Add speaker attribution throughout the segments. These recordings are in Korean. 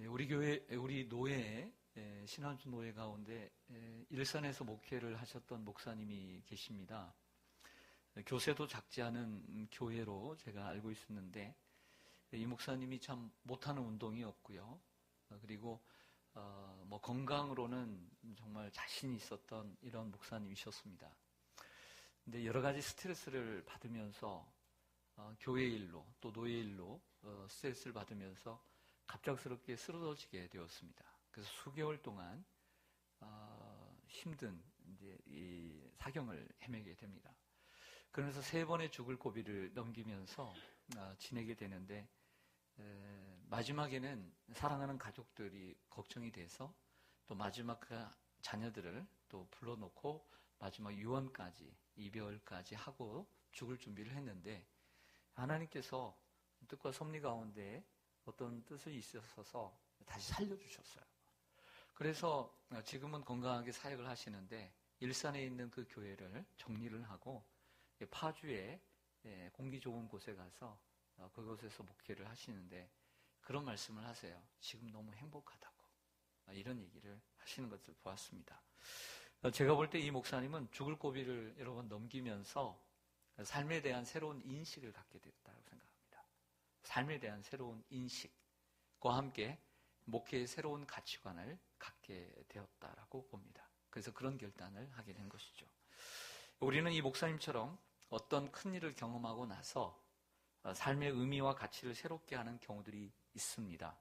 Speaker 1: 우리 교회, 우리 노예, 신한주 노예 가운데 일산에서 목회를 하셨던 목사님이 계십니다. 교세도 작지 않은 교회로 제가 알고 있었는데 이 목사님이 참 못하는 운동이 없고요. 그리고 건강으로는 정말 자신이 있었던 이런 목사님이셨습니다. 근데 여러 가지 스트레스를 받으면서 교회 일로 또 노예 일로 스트레스를 받으면서 갑작스럽게 쓰러지게 되었습니다. 그래서 수개월 동안 힘든 이제 이 사경을 헤매게 됩니다. 그러면서 3번의 죽을 고비를 넘기면서 지내게 되는데 마지막에는 사랑하는 가족들이 걱정이 돼서 또 마지막 그 자녀들을 또 불러놓고 마지막 유언까지 이별까지 하고 죽을 준비를 했는데 하나님께서 뜻과 섭리 가운데 어떤 뜻이 있어서 다시 살려주셨어요. 그래서 지금은 건강하게 사역을 하시는데 일산에 있는 그 교회를 정리를 하고 파주에 공기 좋은 곳에 가서 그곳에서 목회를 하시는데 그런 말씀을 하세요. 지금 너무 행복하다고 이런 얘기를 하시는 것을 보았습니다. 제가 볼 때 이 목사님은 죽을 고비를 여러 번 넘기면서 삶에 대한 새로운 인식을 갖게 됐다고 생각합니다. 삶에 대한 새로운 인식과 함께 목회의 새로운 가치관을 갖게 되었다라고 봅니다. 그래서 그런 결단을 하게 된 것이죠. 우리는 이 목사님처럼 어떤 큰 일을 경험하고 나서 삶의 의미와 가치를 새롭게 하는 경우들이 있습니다.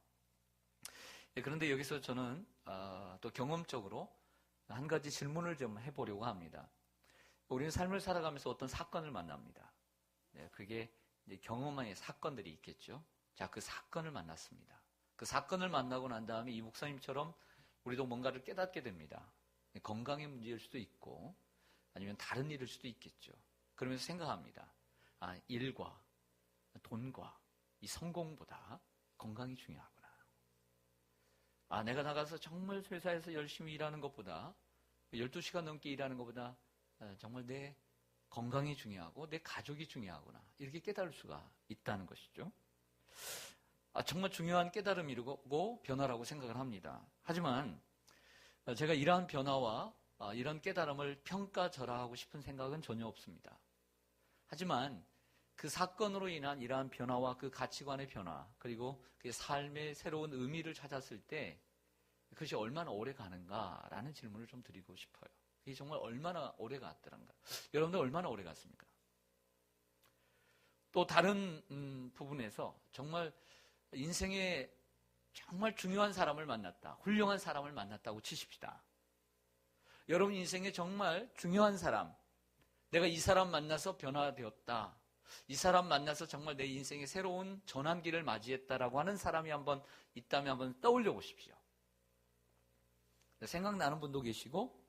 Speaker 1: 그런데 여기서 저는 또 경험적으로 한 가지 질문을 좀 해보려고 합니다. 우리는 삶을 살아가면서 어떤 사건을 만납니다. 그게 이제 경험의 사건들이 있겠죠. 자, 그 사건을 만났습니다. 그 사건을 만나고 난 다음에 이 목사님처럼 우리도 뭔가를 깨닫게 됩니다. 건강의 문제일 수도 있고 아니면 다른 일일 수도 있겠죠. 그러면서 생각합니다. 일과 돈과 이 성공보다 건강이 중요하구나. 내가 나가서 정말 회사에서 열심히 일하는 것보다 12시간 넘게 일하는 것보다 정말 내 건강이 중요하고 내 가족이 중요하구나. 이렇게 깨달을 수가 있다는 것이죠. 정말 중요한 깨달음이고 변화라고 생각을 합니다. 하지만 제가 이러한 변화와 이런 깨달음을 평가절하하고 싶은 생각은 전혀 없습니다. 하지만 그 사건으로 인한 이러한 변화와 그 가치관의 변화 그리고 그 삶의 새로운 의미를 찾았을 때 그것이 얼마나 오래 가는가라는 질문을 좀 드리고 싶어요. 이게 정말 얼마나 오래 갔더란가. 여러분들 얼마나 오래 갔습니까? 또 다른 부분에서 정말 인생에 정말 중요한 사람을 만났다. 훌륭한 사람을 만났다고 치십시다. 여러분 인생에 정말 중요한 사람, 내가 이 사람 만나서 변화되었다. 이 사람 만나서 정말 내 인생의 새로운 전환기를 맞이했다라고 하는 사람이 한번 있다면 한번 떠올려 보십시오. 생각나는 분도 계시고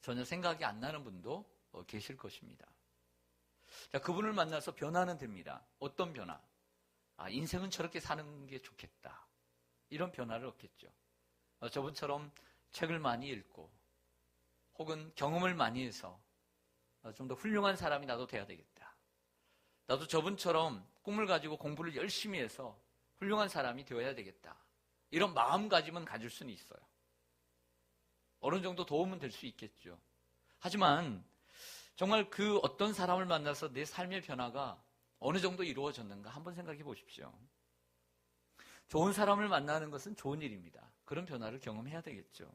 Speaker 1: 전혀 생각이 안 나는 분도 계실 것입니다. 자, 그분을 만나서 변화는 됩니다. 어떤 변화? 인생은 저렇게 사는 게 좋겠다. 이런 변화를 얻겠죠. 저분처럼 책을 많이 읽고 혹은 경험을 많이 해서 좀 더 훌륭한 사람이 나도 돼야 되겠다. 나도 저분처럼 꿈을 가지고 공부를 열심히 해서 훌륭한 사람이 되어야 되겠다. 이런 마음가짐은 가질 수는 있어요. 어느 정도 도움은 될 수 있겠죠. 하지만 정말 그 어떤 사람을 만나서 내 삶의 변화가 어느 정도 이루어졌는가 한번 생각해 보십시오. 좋은 사람을 만나는 것은 좋은 일입니다. 그런 변화를 경험해야 되겠죠.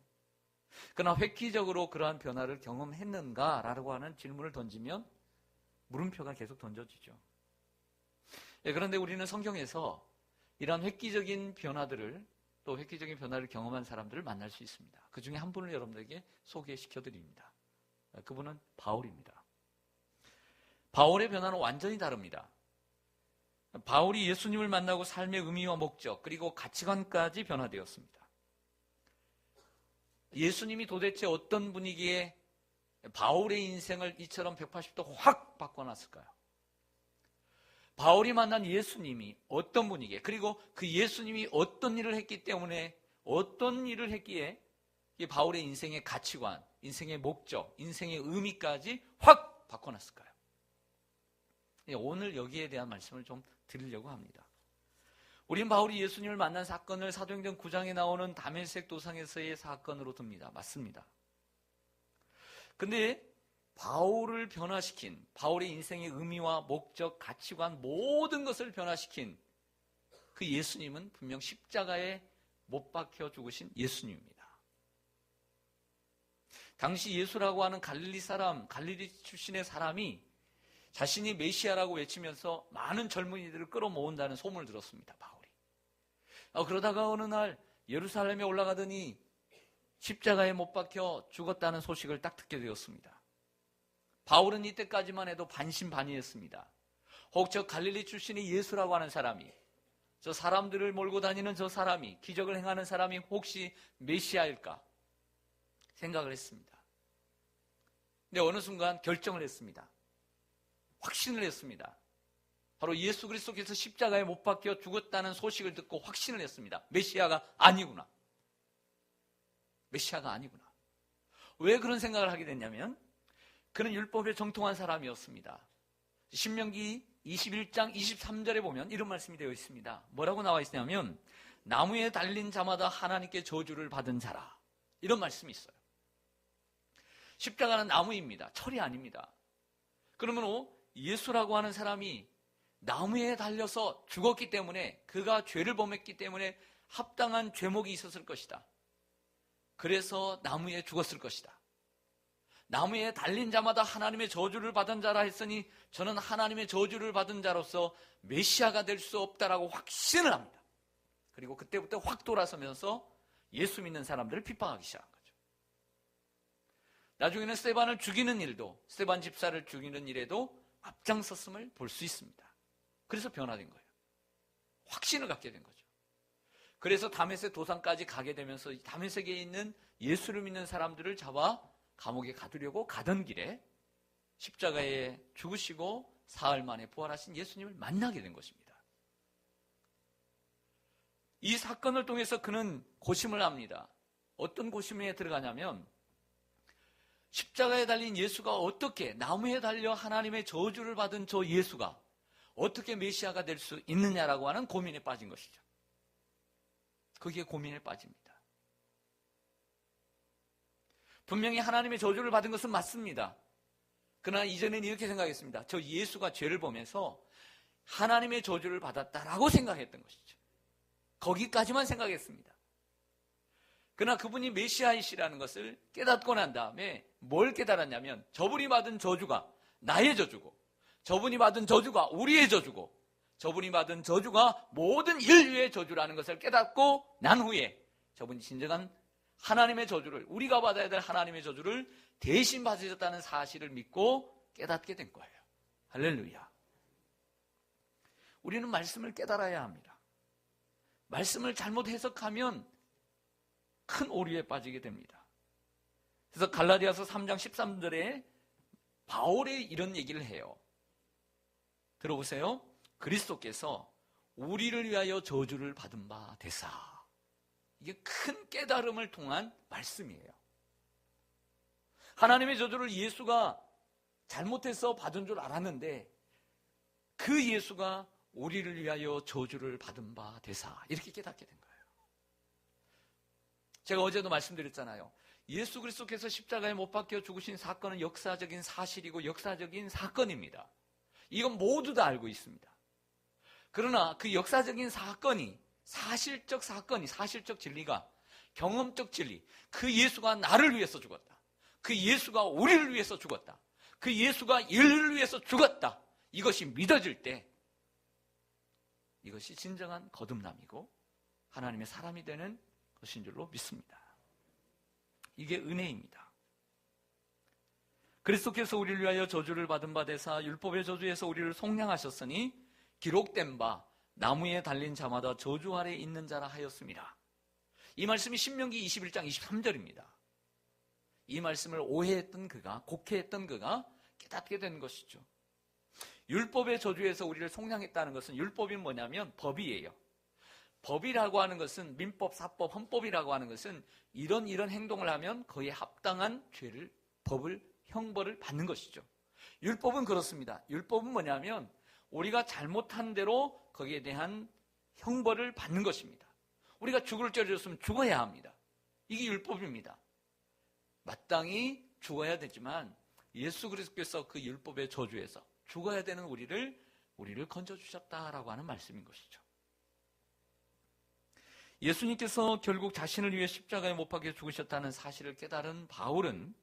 Speaker 1: 그러나 획기적으로 그러한 변화를 경험했는가라고 하는 질문을 던지면 물음표가 계속 던져지죠. 그런데 우리는 성경에서 이러한 획기적인 변화들을 또 획기적인 변화를 경험한 사람들을 만날 수 있습니다. 그 중에 한 분을 여러분들에게 소개시켜드립니다. 그분은 바울입니다. 바울의 변화는 완전히 다릅니다. 바울이 예수님을 만나고 삶의 의미와 목적 그리고 가치관까지 변화되었습니다. 예수님이 도대체 어떤 분위기에 바울의 인생을 이처럼 180도 확 바꿔놨을까요? 바울이 만난 예수님이 어떤 분위기에 그리고 그 예수님이 어떤 일을 했기 때문에 어떤 일을 했기에 바울의 인생의 가치관, 인생의 목적, 인생의 의미까지 확 바꿔놨을까요? 오늘 여기에 대한 말씀을 좀 드리려고 합니다. 우린 바울이 예수님을 만난 사건을 사도행전 9장에 나오는 다메섹 도상에서의 사건으로 듭니다. 맞습니다. 근데 바울을 변화시킨, 바울의 인생의 의미와 목적, 가치관, 모든 것을 변화시킨 그 예수님은 분명 십자가에 못 박혀 죽으신 예수님입니다. 당시 예수라고 하는 갈릴리 사람, 갈릴리 출신의 사람이 자신이 메시아라고 외치면서 많은 젊은이들을 끌어모은다는 소문을 들었습니다. 바울이. 그러다가 어느 날 예루살렘에 올라가더니 십자가에 못 박혀 죽었다는 소식을 딱 듣게 되었습니다. 바울은 이때까지만 해도 반신반의했습니다. 혹 저 갈릴리 출신의 예수라고 하는 사람이, 저 사람들을 몰고 다니는 저 사람이, 기적을 행하는 사람이 혹시 메시아일까 생각을 했습니다. 근데 어느 순간 결정을 했습니다. 확신을 했습니다. 바로 예수 그리스도께서 십자가에 못 박혀 죽었다는 소식을 듣고 확신을 했습니다. 메시아가 아니구나. 메시아가 아니구나. 왜 그런 생각을 하게 됐냐면 그는 율법에 정통한 사람이었습니다. 신명기 21장 23절에 보면 이런 말씀이 되어 있습니다. 뭐라고 나와 있냐면 나무에 달린 자마다 하나님께 저주를 받은 자라. 이런 말씀이 있어요. 십자가는 나무입니다. 철이 아닙니다. 그러면 예수라고 하는 사람이 나무에 달려서 죽었기 때문에, 그가 죄를 범했기 때문에 합당한 죄목이 있었을 것이다. 그래서 나무에 죽었을 것이다. 나무에 달린 자마다 하나님의 저주를 받은 자라 했으니 저는 하나님의 저주를 받은 자로서 메시아가 될 수 없다라고 확신을 합니다. 그리고 그때부터 확 돌아서면서 예수 믿는 사람들을 핍박하기 시작한 거죠. 나중에는 스데반을 죽이는 일도, 스데반 집사를 죽이는 일에도 앞장섰음을 볼 수 있습니다. 그래서 변화된 거예요. 확신을 갖게 된 거죠. 그래서 다메섹 도상까지 가게 되면서 다메섹에 있는 예수를 믿는 사람들을 잡아 감옥에 가두려고 가던 길에 십자가에 죽으시고 사흘 만에 부활하신 예수님을 만나게 된 것입니다. 이 사건을 통해서 그는 고심을 합니다. 어떤 고심에 들어가냐면 십자가에 달린 예수가 어떻게, 나무에 달려 하나님의 저주를 받은 저 예수가 어떻게 메시아가 될 수 있느냐라고 하는 고민에 빠진 것이죠. 거기에 고민에 빠집니다. 분명히 하나님의 저주를 받은 것은 맞습니다. 그러나 이전에는 이렇게 생각했습니다. 저 예수가 죄를 범해서 하나님의 저주를 받았다라고 생각했던 것이죠. 거기까지만 생각했습니다. 그러나 그분이 메시아이시라는 것을 깨닫고 난 다음에 뭘 깨달았냐면 저분이 받은 저주가 나의 저주고, 저분이 받은 저주가 우리의 저주고, 저분이 받은 저주가 모든 인류의 저주라는 것을 깨닫고 난 후에 저분이 진정한 하나님의 저주를, 우리가 받아야 될 하나님의 저주를 대신 받으셨다는 사실을 믿고 깨닫게 된 거예요. 할렐루야. 우리는 말씀을 깨달아야 합니다. 말씀을 잘못 해석하면 큰 오류에 빠지게 됩니다. 그래서 갈라디아서 3장 13절에 바울이 이런 얘기를 해요. 들어보세요. 그리스도께서 우리를 위하여 저주를 받은 바 되사. 이게 큰 깨달음을 통한 말씀이에요. 하나님의 저주를 예수가 잘못해서 받은 줄 알았는데 그 예수가 우리를 위하여 저주를 받은 바 되사. 이렇게 깨닫게 된 거예요. 제가 어제도 말씀드렸잖아요. 예수 그리스도께서 십자가에 못 박혀 죽으신 사건은 역사적인 사실이고 역사적인 사건입니다. 이건 모두 다 알고 있습니다. 그러나 그 역사적인 사건이, 사실적 사건이, 사실적 진리가, 경험적 진리, 그 예수가 나를 위해서 죽었다, 그 예수가 우리를 위해서 죽었다, 그 예수가 인류를 위해서 죽었다, 이것이 믿어질 때 이것이 진정한 거듭남이고 하나님의 사람이 되는 것인 줄로 믿습니다. 이게 은혜입니다. 그리스도께서 우리를 위하여 저주를 받은 바 되사 율법의 저주에서 우리를 속량하셨으니 기록된 바 나무에 달린 자마다 저주 아래 있는 자라 하였습니다. 이 말씀이 신명기 21장 23절입니다. 이 말씀을 오해했던 그가, 곡해했던 그가 깨닫게 된 것이죠. 율법의 저주에서 우리를 속량했다는 것은, 율법이 뭐냐면 법이에요. 법이라고 하는 것은, 민법, 사법, 헌법이라고 하는 것은 이런 행동을 하면 그에 합당한 죄를, 법을, 형벌을 받는 것이죠. 율법은 그렇습니다. 율법은 뭐냐면 우리가 잘못한 대로 거기에 대한 형벌을 받는 것입니다. 우리가 죽을 죄를 졌으면 죽어야 합니다. 이게 율법입니다. 마땅히 죽어야 되지만 예수 그리스도께서 그 율법의 저주에서 죽어야 되는 우리를 건져주셨다라고 하는 말씀인 것이죠. 예수님께서 결국 자신을 위해 십자가에 못 박혀 죽으셨다는 사실을 깨달은 바울은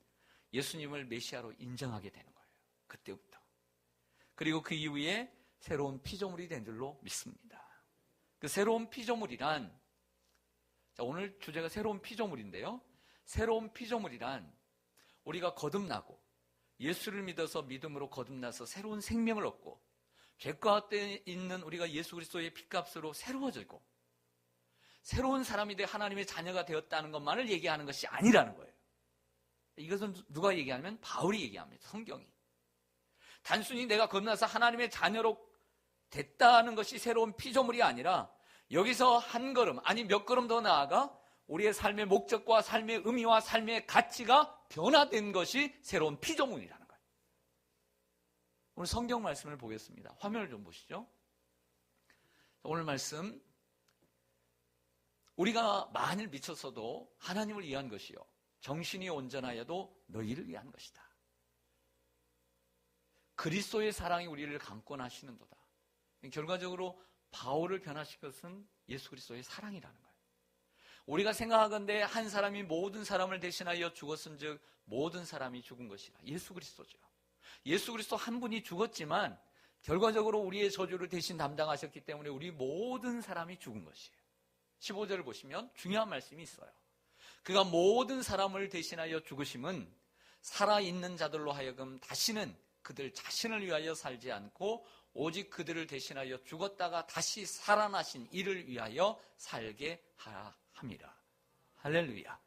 Speaker 1: 예수님을 메시아로 인정하게 되는 거예요. 그때부터. 그리고 그 이후에 새로운 피조물이 된 줄로 믿습니다. 그 새로운 피조물이란, 자, 오늘 주제가 새로운 피조물인데요. 새로운 피조물이란 우리가 거듭나고 예수를 믿어서 믿음으로 거듭나서 새로운 생명을 얻고 죄 가운데 있는 우리가 예수 그리스도의 피값으로 새로워지고 새로운 사람이 돼 하나님의 자녀가 되었다는 것만을 얘기하는 것이 아니라는 거예요. 이것은 누가 얘기하면 바울이 얘기합니다. 성경이. 단순히 내가 거듭나서 하나님의 자녀로 됐다는 것이 새로운 피조물이 아니라 여기서 한 걸음, 아니 몇 걸음 더 나아가 우리의 삶의 목적과 삶의 의미와 삶의 가치가 변화된 것이 새로운 피조물이라는 거예요. 오늘 성경 말씀을 보겠습니다. 화면을 좀 보시죠. 오늘 말씀, 우리가 만일 미쳤어도 하나님을 위한 것이요 정신이 온전하여도 너희를 위한 것이다. 그리스도의 사랑이 우리를 강권하시는도다. 결과적으로 바울을 변화시킨 것은 예수 그리스도의 사랑이라는 거예요. 우리가 생각하건대 한 사람이 모든 사람을 대신하여 죽었은즉 모든 사람이 죽은 것이라. 예수 그리스도죠. 예수 그리스도 한 분이 죽었지만 결과적으로 우리의 저주를 대신 담당하셨기 때문에 우리 모든 사람이 죽은 것이에요. 15절을 보시면 중요한 말씀이 있어요. 그가 모든 사람을 대신하여 죽으심은 살아있는 자들로 하여금 다시는 그들 자신을 위하여 살지 않고 오직 그들을 대신하여 죽었다가 다시 살아나신 이를 위하여 살게 하라 함이라. 할렐루야.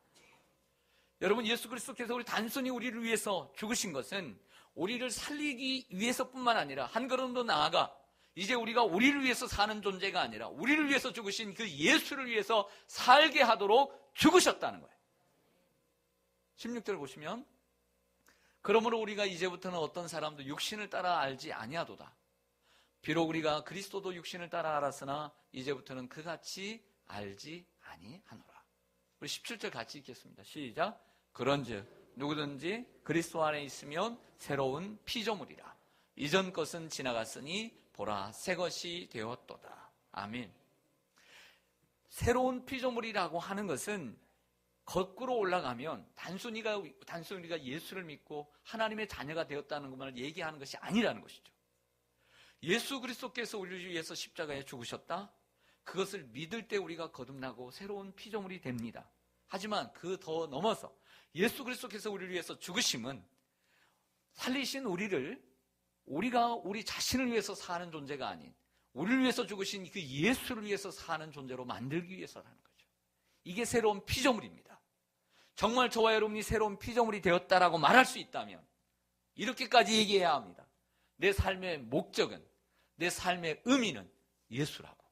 Speaker 1: 여러분, 예수 그리스도께서 단순히 우리를 위해서 죽으신 것은 우리를 살리기 위해서뿐만 아니라 한 걸음 더 나아가 이제 우리가 우리를 위해서 사는 존재가 아니라 우리를 위해서 죽으신 그 예수를 위해서 살게 하도록 죽으셨다는 거예요. 16절 보시면 그러므로 우리가 이제부터는 어떤 사람도 육신을 따라 알지 아니하도다. 비록 우리가 그리스도도 육신을 따라 알았으나 이제부터는 그같이 알지 아니하노라. 우리 17절 같이 읽겠습니다. 시작. 그런즉 누구든지 그리스도 안에 있으면 새로운 피조물이라. 이전 것은 지나갔으니 보라 새 것이 되었도다. 아멘. 새로운 피조물이라고 하는 것은 거꾸로 올라가면 단순히 우리가 예수를 믿고 하나님의 자녀가 되었다는 것만을 얘기하는 것이 아니라는 것이죠. 예수 그리스도께서 우리를 위해서 십자가에 죽으셨다. 그것을 믿을 때 우리가 거듭나고 새로운 피조물이 됩니다. 하지만 그 더 넘어서 예수 그리스도께서 우리를 위해서 죽으심은 살리신 우리가 우리 자신을 위해서 사는 존재가 아닌 우리를 위해서 죽으신 그 예수를 위해서 사는 존재로 만들기 위해서라는 거죠. 이게 새로운 피조물입니다. 정말 저와 여러분이 새로운 피조물이 되었다라고 말할 수 있다면 이렇게까지 얘기해야 합니다. 내 삶의 목적은, 내 삶의 의미는 예수라고.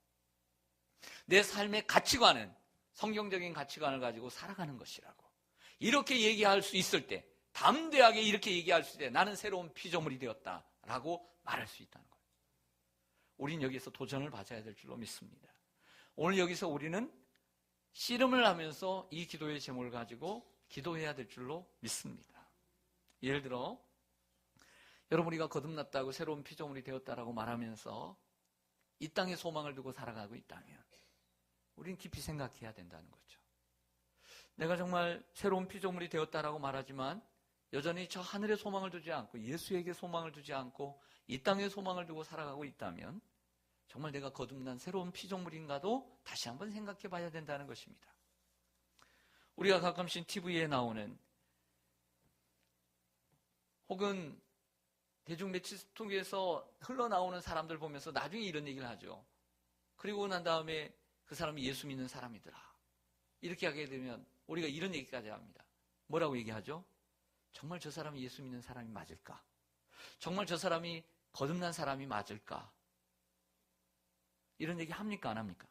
Speaker 1: 내 삶의 가치관은 성경적인 가치관을 가지고 살아가는 것이라고. 이렇게 얘기할 수 있을 때, 담대하게 이렇게 얘기할 수 있을 때 나는 새로운 피조물이 되었다라고 말할 수 있다는 거예요. 우린 여기서 도전을 받아야 될 줄로 믿습니다. 오늘 여기서 우리는 씨름을 하면서 이 기도의 제목을 가지고 기도해야 될 줄로 믿습니다. 예를 들어 여러분, 우리가 거듭났다고 새로운 피조물이 되었다라고 말하면서 이 땅에 소망을 두고 살아가고 있다면 우리는 깊이 생각해야 된다는 거죠. 내가 정말 새로운 피조물이 되었다라고 말하지만 여전히 저 하늘에 소망을 두지 않고 예수에게 소망을 두지 않고 이 땅에 소망을 두고 살아가고 있다면 정말 내가 거듭난 새로운 피조물인가도 다시 한번 생각해 봐야 된다는 것입니다. 우리가 가끔씩 TV에 나오는 혹은 대중매체 통해서 흘러나오는 사람들 보면서 나중에 이런 얘기를 하죠. 그리고 난 다음에 그 사람이 예수 믿는 사람이더라. 이렇게 하게 되면 우리가 이런 얘기까지 합니다. 뭐라고 얘기하죠? 정말 저 사람이 예수 믿는 사람이 맞을까? 정말 저 사람이 거듭난 사람이 맞을까? 이런 얘기 합니까? 안 합니까?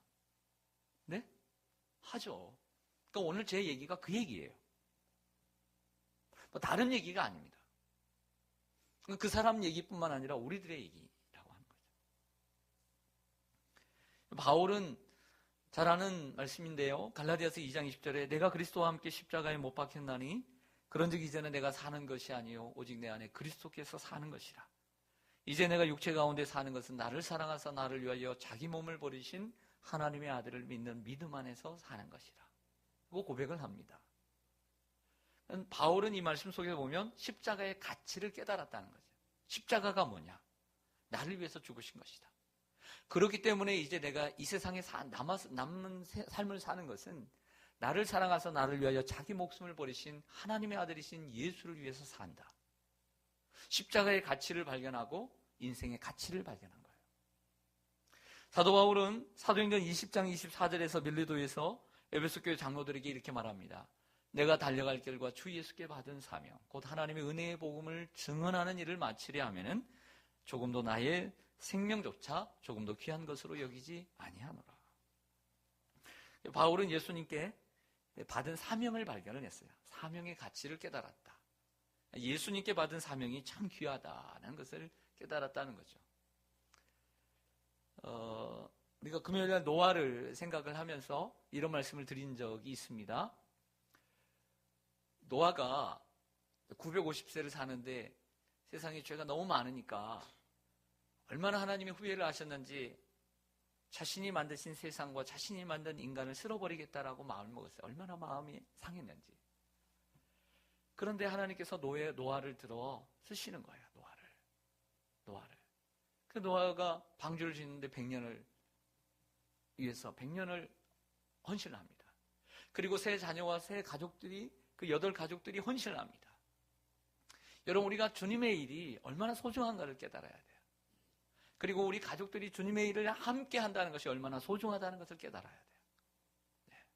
Speaker 1: 네? 하죠. 그러니까 오늘 제 얘기가 그 얘기예요. 뭐 다른 얘기가 아닙니다. 그 사람 얘기뿐만 아니라 우리들의 얘기라고 하는 거죠. 바울은 잘 아는 말씀인데요. 갈라디아서 2장 20절에 내가 그리스도와 함께 십자가에 못 박혔나니 그런즉 이제는 내가 사는 것이 아니요 오직 내 안에 그리스도께서 사는 것이라. 이제 내가 육체 가운데 사는 것은 나를 사랑하사 나를 위하여 자기 몸을 버리신 하나님의 아들을 믿는 믿음 안에서 사는 것이라. 그 고백을 합니다. 바울은 이 말씀 속에 보면 십자가의 가치를 깨달았다는 거죠. 십자가가 뭐냐? 나를 위해서 죽으신 것이다. 그렇기 때문에 이제 내가 이 세상에 남는 삶을 사는 것은 나를 사랑하사 나를 위하여 자기 목숨을 버리신 하나님의 아들이신 예수를 위해서 산다. 십자가의 가치를 발견하고 인생의 가치를 발견한 거예요. 사도 바울은 사도행전 20장 24절에서 밀리도에서 에베소 교회 장로들에게 이렇게 말합니다. 내가 달려갈 길과 주 예수께 받은 사명, 곧 하나님의 은혜의 복음을 증언하는 일을 마치려 하면은 조금도 나의 생명조차 조금도 귀한 것으로 여기지 아니하노라. 바울은 예수님께 받은 사명을 발견을 했어요. 사명의 가치를 깨달았다. 예수님께 받은 사명이 참 귀하다는 것을 깨달았다는 거죠. 우리가 금요일날 노아를 생각을 하면서 이런 말씀을 드린 적이 있습니다. 노아가 950세를 사는데 세상에 죄가 너무 많으니까 얼마나 하나님의 후회를 하셨는지 자신이 만드신 세상과 자신이 만든 인간을 쓸어버리겠다라고 마음을 먹었어요. 얼마나 마음이 상했는지. 그런데 하나님께서 노아를 들어 쓰시는 거예요. 노아를. 그 노아가 방주를 짓는데 100년을 위해서 100년을 헌신을 합니다. 그리고 세 자녀와 세 가족들이 그 8가족들이 헌신을 합니다. 여러분, 우리가 주님의 일이 얼마나 소중한가를 깨달아야 돼요. 그리고 우리 가족들이 주님의 일을 함께 한다는 것이 얼마나 소중하다는 것을 깨달아야 돼요. 네.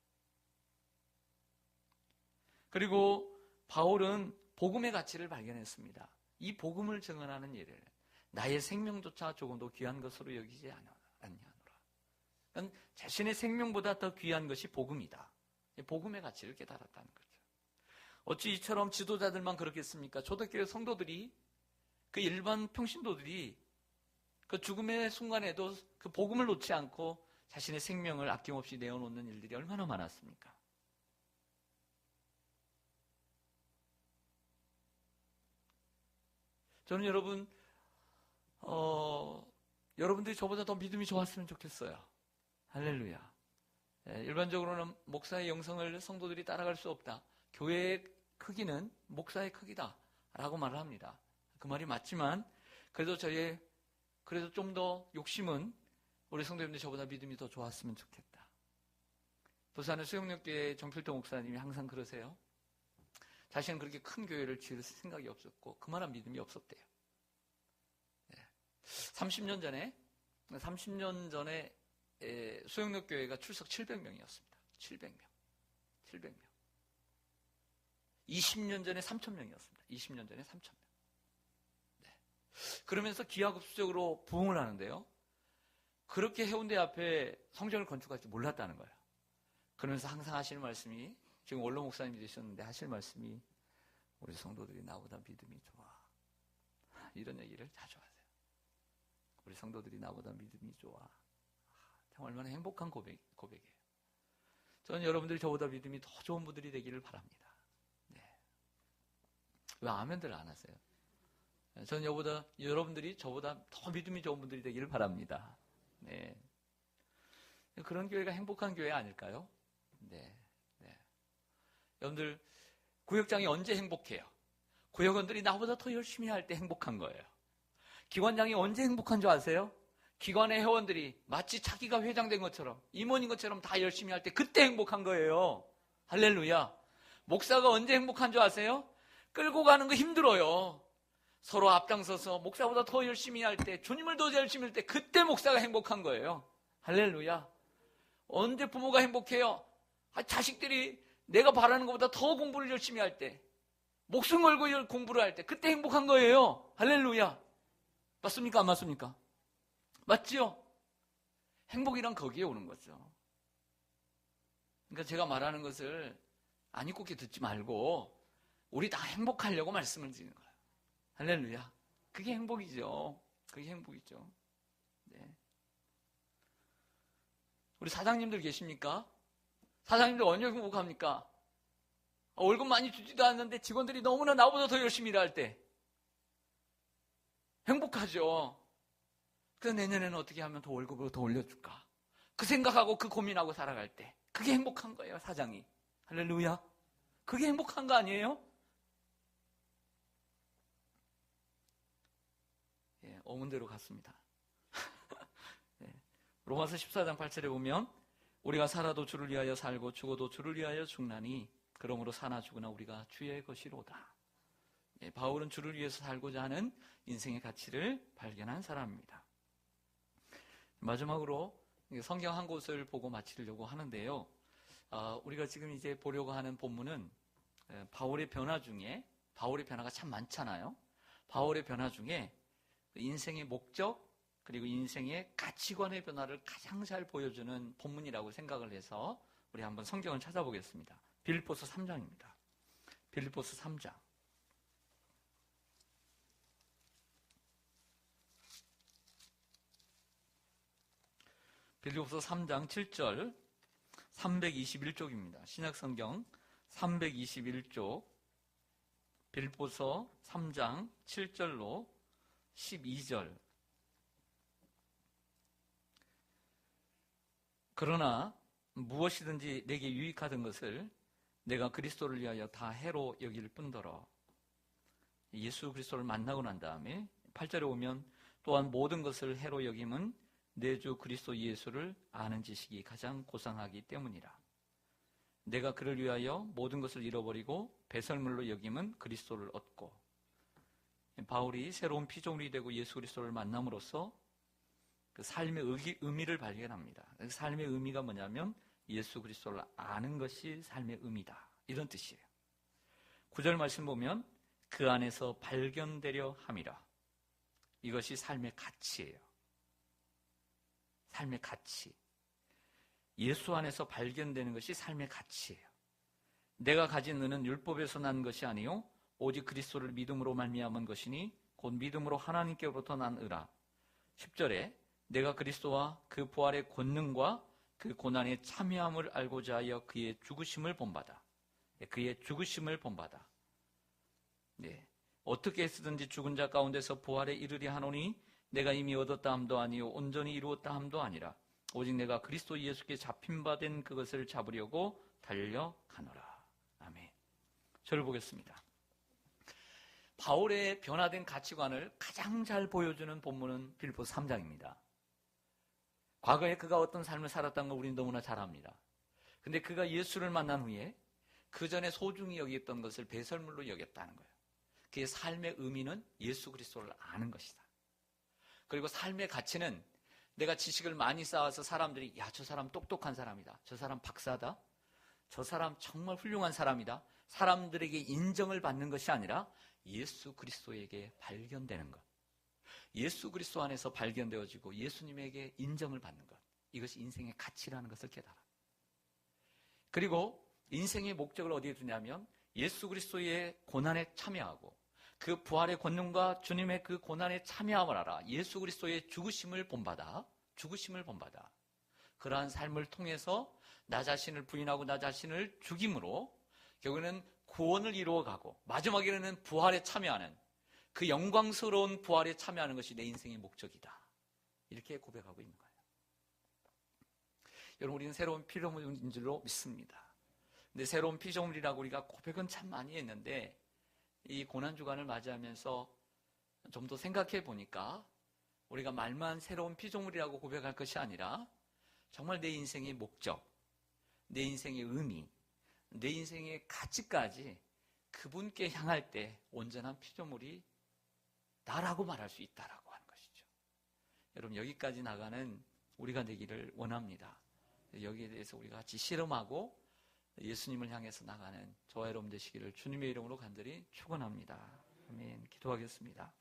Speaker 1: 그리고 바울은 복음의 가치를 발견했습니다. 이 복음을 증언하는 일을 나의 생명조차 조금도 귀한 것으로 여기지 않냐노라. 자신의 생명보다 더 귀한 것이 복음이다. 복음의 가치를 깨달았다는 거죠. 어찌 이처럼 지도자들만 그렇겠습니까? 초대교회 성도들이, 그 일반 평신도들이 그 죽음의 순간에도 그 복음을 놓지 않고 자신의 생명을 아낌없이 내어놓는 일들이 얼마나 많았습니까? 저는 여러분들이 저보다 더 믿음이 좋았으면 좋겠어요. 할렐루야. 일반적으로는 목사의 영성을 성도들이 따라갈 수 없다. 교회의 크기는 목사의 크기다 라고 말을 합니다. 그 말이 맞지만 그래도 좀 더 욕심은 우리 성도님들이 저보다 믿음이 더 좋았으면 좋겠다. 부산의 수영역교회 정필동 목사님이 항상 그러세요. 자신은 그렇게 큰 교회를 지을 생각이 없었고 그만한 믿음이 없었대요. 30년 전에 수영역교회가 출석 700명이었습니다. 700명. 20년 전에 3,000명이었습니다. 20년 전에 3,000명. 네. 그러면서 기하급수적으로 부흥을 하는데요. 그렇게 해운대 앞에 성전을 건축할 줄 몰랐다는 거예요. 그러면서 항상 하시는 말씀이, 지금 원로 목사님이 되셨는데 하실 말씀이, 우리 성도들이 나보다 믿음이 좋아. 이런 얘기를 자주 하세요. 우리 성도들이 나보다 믿음이 좋아. 참 얼마나 행복한 고백이에요. 저는 여러분들이 저보다 믿음이 더 좋은 분들이 되기를 바랍니다. 왜 아멘들을 안 하세요? 저는 여러분들이 저보다 더 믿음이 좋은 분들이 되기를 바랍니다. 네. 그런 교회가 행복한 교회 아닐까요? 네. 여러분들, 구역장이 언제 행복해요? 구역원들이 나보다 더 열심히 할 때 행복한 거예요. 기관장이 언제 행복한 줄 아세요? 기관의 회원들이 마치 자기가 회장된 것처럼, 임원인 것처럼 다 열심히 할 때 그때 행복한 거예요. 할렐루야. 목사가 언제 행복한 줄 아세요? 끌고 가는 거 힘들어요. 서로 앞장서서 목사보다 더 열심히 할 때, 주님을 더 열심히 할 때, 그때 목사가 행복한 거예요. 할렐루야. 언제 부모가 행복해요? 자식들이 내가 바라는 것보다 더 공부를 열심히 할 때, 목숨 걸고 공부를 할 때, 그때 행복한 거예요. 할렐루야. 맞습니까? 안 맞습니까? 맞지요? 행복이란 거기에 오는 거죠. 그러니까 제가 말하는 것을 안 입고게 듣지 말고 우리 다 행복하려고 말씀을 드리는 거예요. 할렐루야. 그게 행복이죠. 네. 우리 사장님들 계십니까? 사장님들 언제 행복합니까? 월급 많이 주지도 않는데 직원들이 너무나 나보다 더 열심히 일할 때 행복하죠. 그래서 내년에는 어떻게 하면 더 월급을 더 올려줄까? 그 생각하고 그 고민하고 살아갈 때 그게 행복한 거예요, 사장이. 할렐루야. 그게 행복한 거 아니에요? 예, 어문대로 갔습니다. 예, 로마서 14장 8절에 보면 우리가 살아도 주를 위하여 살고 죽어도 주를 위하여 죽나니 그러므로 사나 죽으나 우리가 주의 것이로다. 예, 바울은 주를 위해서 살고자 하는 인생의 가치를 발견한 사람입니다. 마지막으로 성경 한 곳을 보고 마치려고 하는데요. 우리가 지금 이제 보려고 하는 본문은 바울의 변화 중에, 바울의 변화가 참 많잖아요. 바울의 변화 중에 인생의 목적 그리고 인생의 가치관의 변화를 가장 잘 보여주는 본문이라고 생각을 해서 우리 한번 성경을 찾아보겠습니다. 빌립보서 3장입니다. 빌립보서 3장. 빌립보서 3장 7절 321쪽입니다. 신약성경 321쪽 빌립보서 3장 7절로 12절. 그러나 무엇이든지 내게 유익하던 것을 내가 그리스도를 위하여 다 해로 여길 뿐더러. 예수 그리스도를 만나고 난 다음에 8절에 오면 또한 모든 것을 해로 여김은 내 주 그리스도 예수를 아는 지식이 가장 고상하기 때문이라. 내가 그를 위하여 모든 것을 잃어버리고 배설물로 여김은 그리스도를 얻고. 바울이 새로운 피조물이 되고 예수 그리스도를 만남으로써 그 삶의 의미를 발견합니다. 그 삶의 의미가 뭐냐면 예수 그리스도를 아는 것이 삶의 의미다, 이런 뜻이에요. 9절 말씀 보면 그 안에서 발견되려 함이라. 이것이 삶의 가치예요. 삶의 가치. 예수 안에서 발견되는 것이 삶의 가치예요. 내가 가진 은은 율법에서 난 것이 아니요 오직 그리스도를 믿음으로 말미암은 것이니 곧 믿음으로 하나님께로부터 난 의라. 10절에 내가 그리스도와 그 부활의 권능과 그 고난의 참여함을 알고자 하여 그의 죽으심을 본받아. 그의 죽으심을 본받아. 네. 어떻게 쓰든지 죽은 자 가운데서 부활에 이르리 하노니 내가 이미 얻었다 함도 아니요 온전히 이루었다 함도 아니라 오직 내가 그리스도 예수께 잡힌 바 된 그것을 잡으려고 달려가노라. 아멘. 저를 보겠습니다. 바울의 변화된 가치관을 가장 잘 보여주는 본문은 빌립보서 3장입니다. 과거에 그가 어떤 삶을 살았다는 걸 우리는 너무나 잘 압니다. 근데 그가 예수를 만난 후에 그 전에 소중히 여겼던 것을 배설물로 여겼다는 거예요. 그의 삶의 의미는 예수 그리스도를 아는 것이다. 그리고 삶의 가치는 내가 지식을 많이 쌓아서 사람들이 야, 저 사람 똑똑한 사람이다. 저 사람 박사다. 저 사람 정말 훌륭한 사람이다. 사람들에게 인정을 받는 것이 아니라 예수 그리스도에게 발견되는 것. 예수 그리스도 안에서 발견되어지고 예수님에게 인정을 받는 것. 이것이 인생의 가치라는 것을 깨달아. 그리고 인생의 목적을 어디에 두냐면 예수 그리스도의 고난에 참여하고 그 부활의 권능과 주님의 그 고난에 참여함을 알아. 예수 그리스도의 죽으심을 본받아. 죽으심을 본받아. 그러한 삶을 통해서 나 자신을 부인하고 나 자신을 죽임으로 결국에는 구원을 이루어가고 마지막에는 부활에 참여하는 그 영광스러운 부활에 참여하는 것이 내 인생의 목적이다. 이렇게 고백하고 있는 거예요. 여러분, 우리는 새로운 피조물인 줄로 믿습니다. 근데 새로운 피조물이라고 우리가 고백은 참 많이 했는데 이 고난주간을 맞이하면서 좀 더 생각해 보니까 우리가 말만 새로운 피조물이라고 고백할 것이 아니라 정말 내 인생의 목적, 내 인생의 의미, 내 인생의 가치까지 그분께 향할 때 온전한 피조물이 나라고 말할 수 있다라고 하는 것이죠. 여러분, 여기까지 나가는 우리가 되기를 원합니다. 여기에 대해서 우리가 같이 실험하고 예수님을 향해서 나가는 저와 여러분 되시기를 주님의 이름으로 간절히 축원합니다. 아멘. 기도하겠습니다.